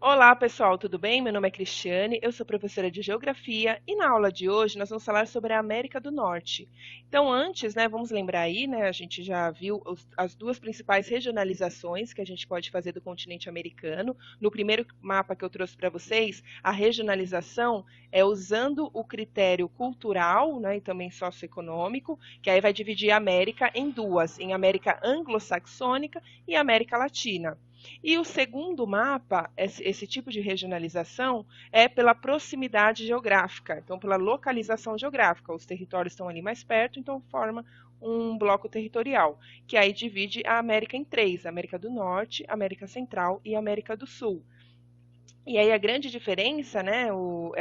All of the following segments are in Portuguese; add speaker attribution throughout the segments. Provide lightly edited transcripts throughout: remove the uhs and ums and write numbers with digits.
Speaker 1: Olá, pessoal, tudo bem? Meu nome é Cristiane, eu sou professora de Geografia e na aula de hoje nós vamos falar sobre a América do Norte. Então, antes, vamos lembrar aí, a gente já viu as duas principais regionalizações que a gente pode fazer do continente americano. No primeiro mapa que eu trouxe para vocês, a regionalização é usando o critério cultural, e também socioeconômico, que aí vai dividir a América em duas, em América anglo-saxônica e América Latina. E o segundo mapa, esse tipo de regionalização, é pela proximidade geográfica, então pela localização geográfica. Os territórios estão ali mais perto, então forma um bloco territorial, que aí divide a América em três: América do Norte, América Central e América do Sul. E aí a grande diferença, é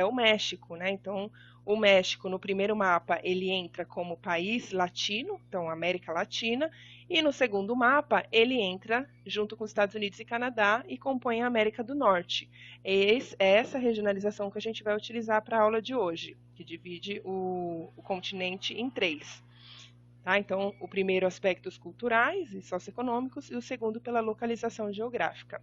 Speaker 1: o México, Então, o México, no primeiro mapa, ele entra como país latino, então América Latina, e no segundo mapa, ele entra junto com os Estados Unidos e Canadá e compõe a América do Norte. É essa regionalização que a gente vai utilizar para a aula de hoje, que divide o continente em três. Tá? Então, o primeiro, aspectos culturais e socioeconômicos, e o segundo, pela localização geográfica.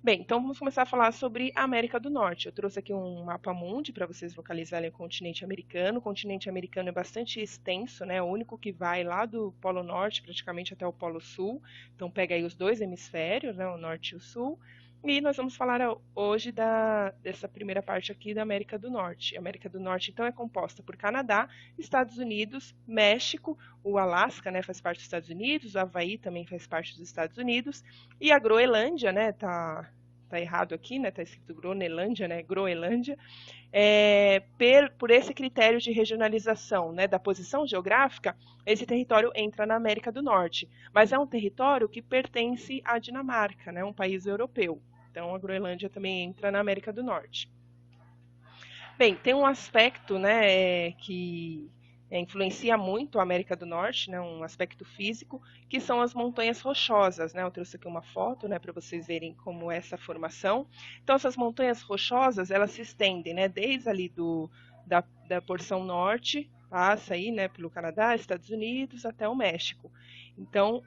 Speaker 1: Bem, então vamos começar a falar sobre a América do Norte. Eu trouxe aqui um mapa mundi para vocês localizarem o continente americano. O continente americano é bastante extenso, É o único que vai lá do Polo Norte praticamente até o Polo Sul. Então pega aí os dois hemisférios, o Norte e o Sul. E nós vamos falar hoje dessa primeira parte aqui da América do Norte. A América do Norte, então, é composta por Canadá, Estados Unidos, México, o Alasca, faz parte dos Estados Unidos, o Havaí também faz parte dos Estados Unidos, e a Groenlândia, tá errado aqui, tá escrito Groenlândia, Groenlândia, por esse critério de regionalização, da posição geográfica, esse território entra na América do Norte, mas é um território que pertence à Dinamarca, um país europeu. Então, a Groenlândia também entra na América do Norte. Bem, tem um aspecto, que influencia muito a América do Norte, um aspecto físico, que são as montanhas rochosas, Eu trouxe aqui uma foto, para vocês verem como é essa formação. Então, essas montanhas rochosas, elas se estendem, desde ali da porção norte, passa aí, pelo Canadá, Estados Unidos, até o México. Então,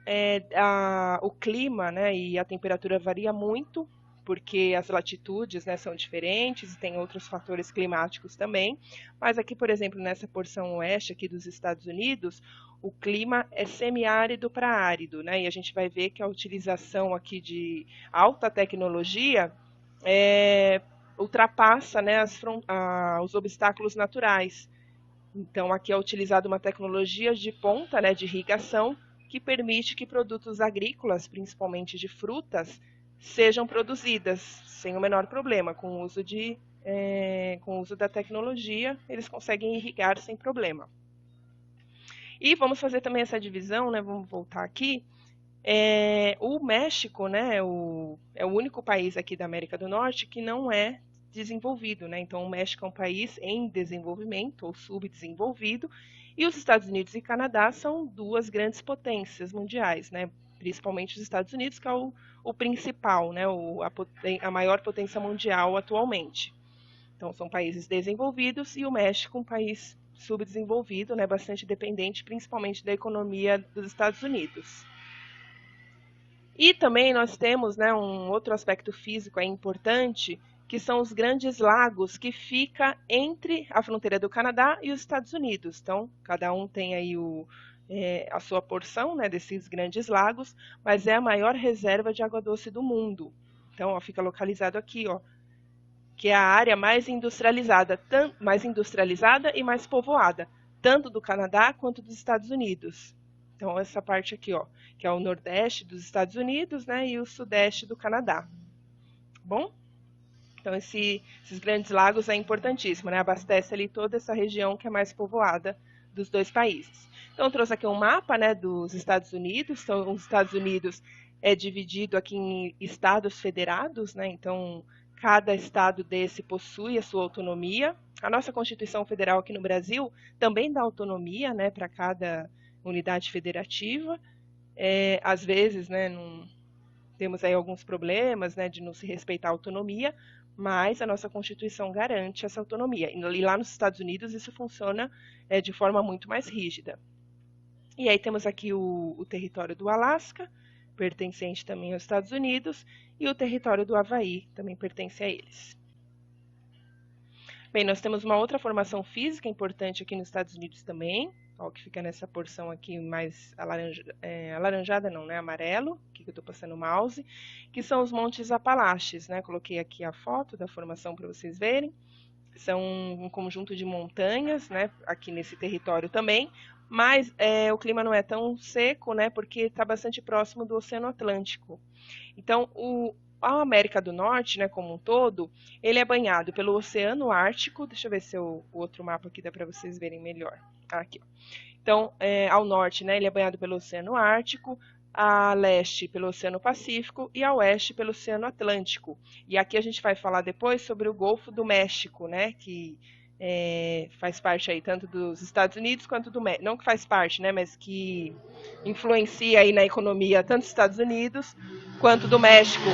Speaker 1: o clima, e a temperatura varia muito, porque as latitudes, são diferentes e tem outros fatores climáticos também. Mas aqui, por exemplo, nessa porção oeste aqui dos Estados Unidos, o clima é semiárido para árido, E a gente vai ver que a utilização aqui de alta tecnologia ultrapassa, os obstáculos naturais. Então, aqui é utilizada uma tecnologia de ponta, de irrigação, que permite que produtos agrícolas, principalmente de frutas, sejam produzidas sem o menor problema. Com o uso da tecnologia, eles conseguem irrigar sem problema. E vamos fazer também essa divisão, vamos voltar aqui. O México, é o único país aqui da América do Norte que não é desenvolvido, Então, o México é um país em desenvolvimento ou subdesenvolvido, e os Estados Unidos e Canadá são duas grandes potências mundiais, Principalmente os Estados Unidos, que é o principal, a maior potência mundial atualmente. Então, são países desenvolvidos e o México um país subdesenvolvido, bastante dependente, principalmente da economia dos Estados Unidos. E também nós temos, um outro aspecto físico importante, que são os grandes lagos que fica entre a fronteira do Canadá e os Estados Unidos. Então, cada um tem aí a sua porção, desses grandes lagos, mas é a maior reserva de água doce do mundo. Então, ó, fica localizado aqui, ó, que é a área mais industrializada e mais povoada, tanto do Canadá quanto dos Estados Unidos. Então, essa parte aqui, ó, que é o nordeste dos Estados Unidos, e o sudeste do Canadá. Bom? Então, esses grandes lagos é importantíssimo, Abastece ali toda essa região que é mais povoada dos dois países. Então, eu trouxe aqui um mapa, dos Estados Unidos. Então, os Estados Unidos é dividido aqui em estados federados, Então, cada estado desse possui a sua autonomia. A nossa Constituição Federal aqui no Brasil também dá autonomia, para cada unidade federativa. Às vezes, temos aí alguns problemas, de não se respeitar a autonomia, mas a nossa Constituição garante essa autonomia. E lá nos Estados Unidos isso funciona de forma muito mais rígida. E aí temos aqui o território do Alasca, pertencente também aos Estados Unidos, e o território do Havaí também pertence a eles. Bem, nós temos uma outra formação física importante aqui nos Estados Unidos também, ó, que fica nessa porção aqui mais alaranjada, não, né? Amarelo, que eu estou passando o mouse, que são os Montes Apalaches, né? Coloquei aqui a foto da formação para vocês verem. São um conjunto de montanhas, né? Aqui nesse território também, mas o clima não é tão seco, né? Porque está bastante próximo do Oceano Atlântico. Então, a América do Norte, né, como um todo, ele é banhado pelo Oceano Ártico. Deixa eu ver se o outro mapa aqui dá para vocês verem melhor. Aqui. Então, ao norte, né, ele é banhado pelo Oceano Ártico, a leste pelo Oceano Pacífico e a oeste pelo Oceano Atlântico. E aqui a gente vai falar depois sobre o Golfo do México, né, que faz parte aí tanto dos Estados Unidos quanto do México. Não que faz parte, né, mas que influencia aí na economia tanto dos Estados Unidos quanto do México,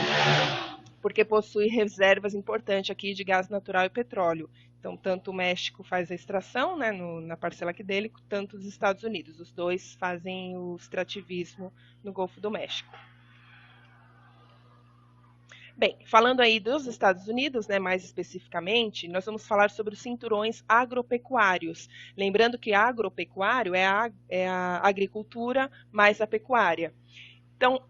Speaker 1: porque possui reservas importantes aqui de gás natural e petróleo. Então, tanto o México faz a extração, né, na parcela aqui dele, tanto os Estados Unidos. Os dois fazem o extrativismo no Golfo do México. Bem, falando aí dos Estados Unidos, né, mais especificamente, nós vamos falar sobre os cinturões agropecuários. Lembrando que agropecuário é a agricultura mais a pecuária. Então,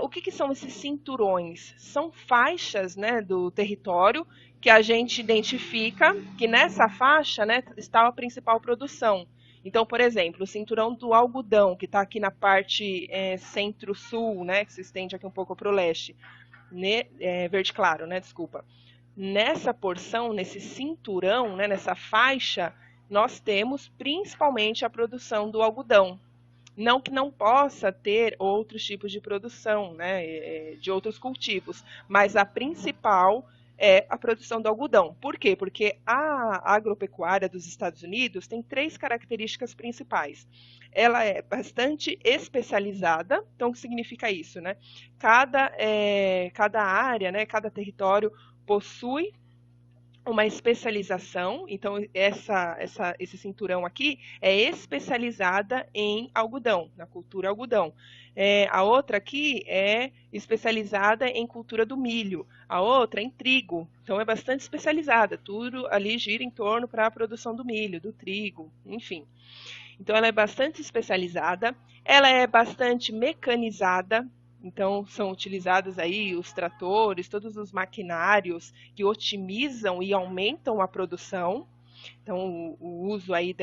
Speaker 1: o que são esses cinturões? São faixas, né, do território que a gente identifica que nessa faixa, né, está a principal produção. Então, por exemplo, o cinturão do algodão, que está aqui na parte centro-sul, né, que se estende aqui um pouco para o leste. Verde claro, né? Desculpa. Nessa porção, nesse cinturão, né, nessa faixa, nós temos principalmente a produção do algodão. Não que não possa ter outros tipos de produção, né, de outros cultivos, mas a principal é a produção do algodão. Por quê? Porque a agropecuária dos Estados Unidos tem 3 características principais. Ela é bastante especializada. Então, o que significa isso, né? Cada área, né, cada território possui uma especialização. Então, esse cinturão aqui é especializada em algodão, na cultura algodão. A outra aqui é especializada em cultura do milho, a outra em trigo. Então, é bastante especializada. Tudo ali gira em torno para a produção do milho, do trigo, enfim. Então, ela é bastante especializada, ela é bastante mecanizada. Então, são utilizados aí os tratores, todos os maquinários que otimizam e aumentam a produção. Então, o uso aí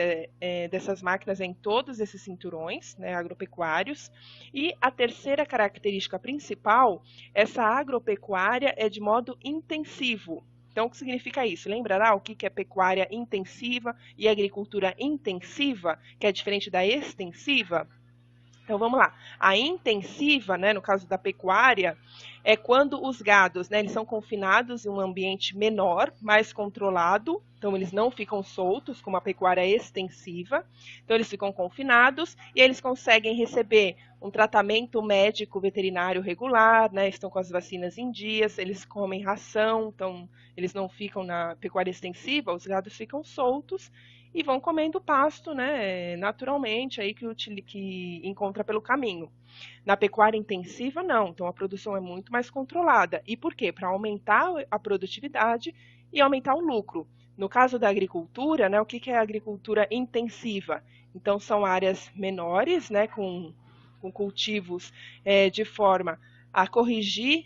Speaker 1: dessas máquinas é em todos esses cinturões, né, agropecuários. E a terceira característica principal, essa agropecuária é de modo intensivo. Então, o que significa isso? Lembrará o que é pecuária intensiva e agricultura intensiva, que é diferente da extensiva? Então, vamos lá. A intensiva, né, no caso da pecuária, é quando os gados, né, eles são confinados em um ambiente menor, mais controlado. Então, eles não ficam soltos, como a pecuária extensiva. Então, eles ficam confinados e eles conseguem receber um tratamento médico veterinário regular, né, estão com as vacinas em dias, eles comem ração, então eles não ficam na pecuária extensiva, os gados ficam soltos e vão comendo pasto, né, naturalmente, aí que encontra pelo caminho. Na pecuária intensiva, não. Então, a produção é muito mais controlada. E por quê? Para aumentar a produtividade e aumentar o lucro. No caso da agricultura, né, o que é a agricultura intensiva? Então, são áreas menores, né, com cultivos de forma a corrigir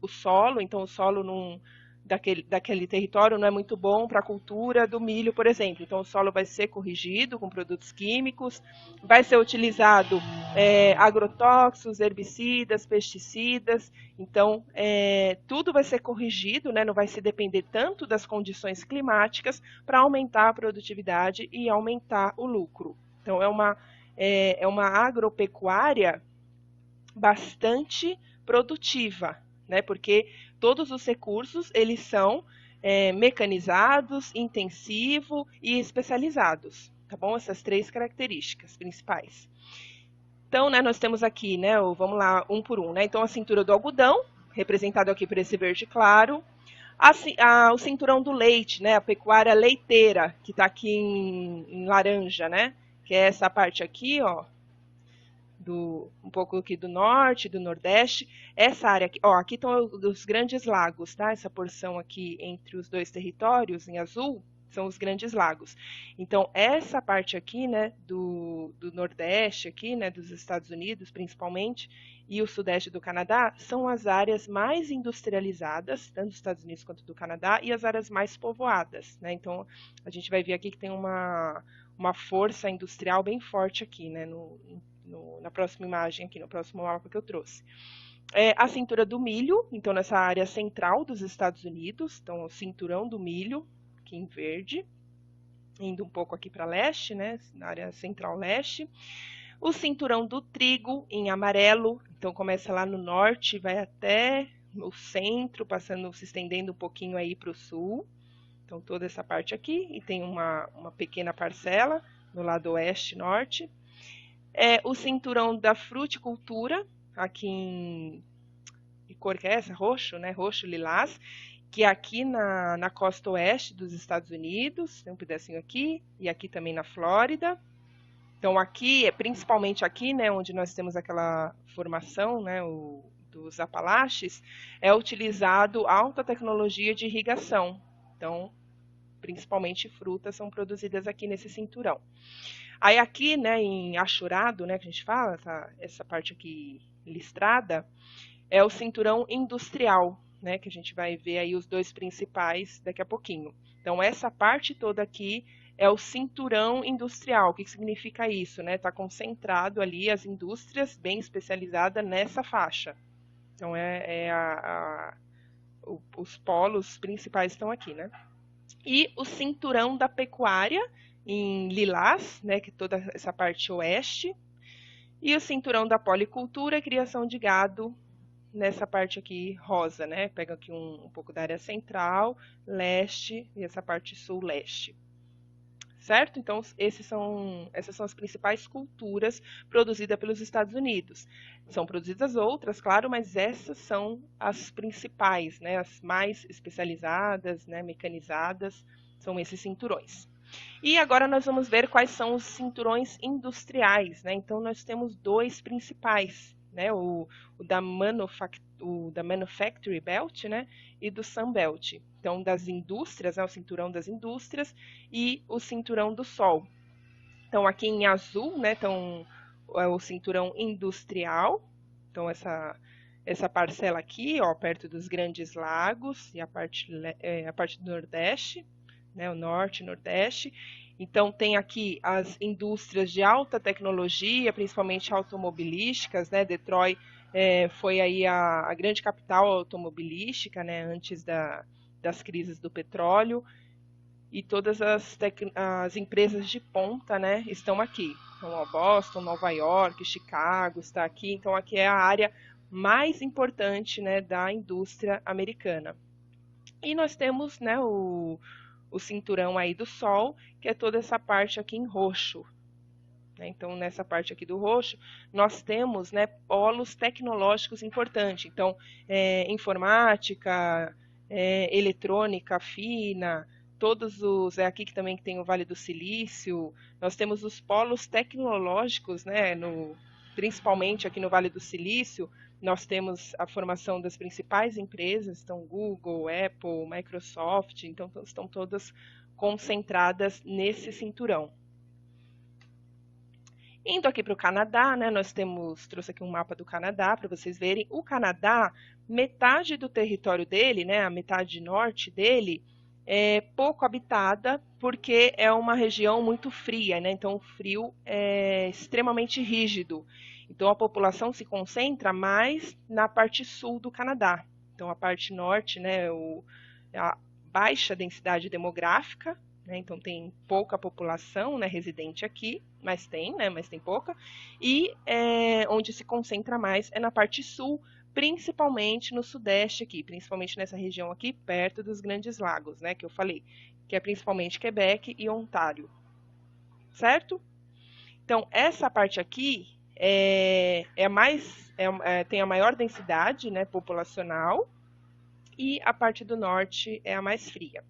Speaker 1: o solo. Então, o solo daquele território não é muito bom para a cultura do milho, por exemplo. Então, o solo vai ser corrigido com produtos químicos, vai ser utilizado agrotóxicos, herbicidas, pesticidas. Então, tudo vai ser corrigido, né? Não vai se depender tanto das condições climáticas para aumentar a produtividade e aumentar o lucro. Então, é uma agropecuária bastante produtiva, né? Porque todos os recursos eles são mecanizados, intensivo e especializados, tá bom? Essas 3 características principais. Então, né, nós temos aqui, né, vamos lá, um por um, né? Então, a cintura do algodão, representado aqui por esse verde claro, o cinturão do leite, né, a pecuária leiteira, que está aqui em laranja, né? Que é essa parte aqui, ó, um pouco aqui do norte, do nordeste. Essa área aqui, ó, aqui estão os grandes lagos, tá? Essa porção aqui entre os dois territórios, em azul, são os grandes lagos. Então, essa parte aqui, né, do nordeste aqui, né, dos Estados Unidos, principalmente, e o sudeste do Canadá, são as áreas mais industrializadas, tanto dos Estados Unidos quanto do Canadá, e as áreas mais povoadas, né? Então, a gente vai ver aqui que tem uma força industrial bem forte aqui, né, na próxima imagem aqui, no próximo mapa que eu trouxe. A cintura do milho, então nessa área central dos Estados Unidos, então o cinturão do milho, aqui em verde, indo um pouco aqui para leste, né, na área central-leste. O cinturão do trigo, em amarelo, então começa lá no norte, vai até o centro, passando, se estendendo um pouquinho aí para o sul. Então toda essa parte aqui, e tem uma pequena parcela no lado oeste-norte. O cinturão da fruticultura, aqui em que cor que é essa? Roxo, né? Roxo lilás, que é aqui na costa oeste dos Estados Unidos, tem um pedacinho aqui, e aqui também na Flórida. Então aqui, principalmente aqui, né, onde nós temos aquela formação, né, dos Apalaches, é utilizado alta tecnologia de irrigação. Então, principalmente frutas são produzidas aqui nesse cinturão. Aí aqui, né, em achurado, né, que a gente fala, essa parte aqui listrada, é o cinturão industrial, né, que a gente vai ver aí os dois principais daqui a pouquinho. Então, essa parte toda aqui é o cinturão industrial. O que significa isso? Né? Está concentrado ali as indústrias bem especializadas nessa faixa. Então, os polos principais estão aqui, né? E o cinturão da pecuária, em lilás, né, que é toda essa parte oeste, e o cinturão da policultura e criação de gado, nessa parte aqui rosa, né? Pega aqui um pouco da área central, leste e essa parte sul-leste. Certo? Então, essas são as principais culturas produzidas pelos Estados Unidos. São produzidas outras, claro, mas essas são as principais, né? As mais especializadas, né? Mecanizadas, são esses cinturões. E agora nós vamos ver quais são os cinturões industriais, né? Então, nós temos dois principais, né? O da Manufacturing Belt, né? E do Sun Belt. Então, das indústrias, né? O cinturão das indústrias e o cinturão do sol. Então, aqui em azul, né? Então, é o cinturão industrial. Então, essa parcela aqui, ó, perto dos grandes lagos e a parte do nordeste, né? O norte e nordeste. Então, tem aqui as indústrias de alta tecnologia, principalmente automobilísticas, né? Detroit foi aí a grande capital automobilística, né? Antes das crises do petróleo. E todas as empresas de ponta, né? Estão aqui. Então, ó, Boston, Nova York, Chicago está aqui. Então, aqui é a área mais importante, né? Da indústria americana. E nós temos, né? O cinturão aí do sol, que é toda essa parte aqui em roxo. Então, nessa parte aqui do roxo, nós temos, né, polos tecnológicos importantes. Então, informática, eletrônica fina, todos os... aqui que também tem o Vale do Silício. Nós temos os polos tecnológicos, né, principalmente aqui no Vale do Silício, nós temos a formação das principais empresas, então Google, Apple, Microsoft, então estão todas concentradas nesse cinturão. Indo aqui para o Canadá, né, trouxe aqui um mapa do Canadá para vocês verem. O Canadá, metade do território dele, né, a metade norte dele, é pouco habitada porque é uma região muito fria, né, então o frio é extremamente rígido. Então a população se concentra mais na parte sul do Canadá. Então a parte norte, né, a baixa densidade demográfica, então tem pouca população, né, residente aqui, mas tem pouca. E onde se concentra mais é na parte sul, principalmente no sudeste aqui, principalmente nessa região aqui, perto dos Grandes Lagos, né, que eu falei, que é principalmente Quebec e Ontário. Certo? Então, essa parte aqui tem a maior densidade, né, populacional, e a parte do norte é a mais fria.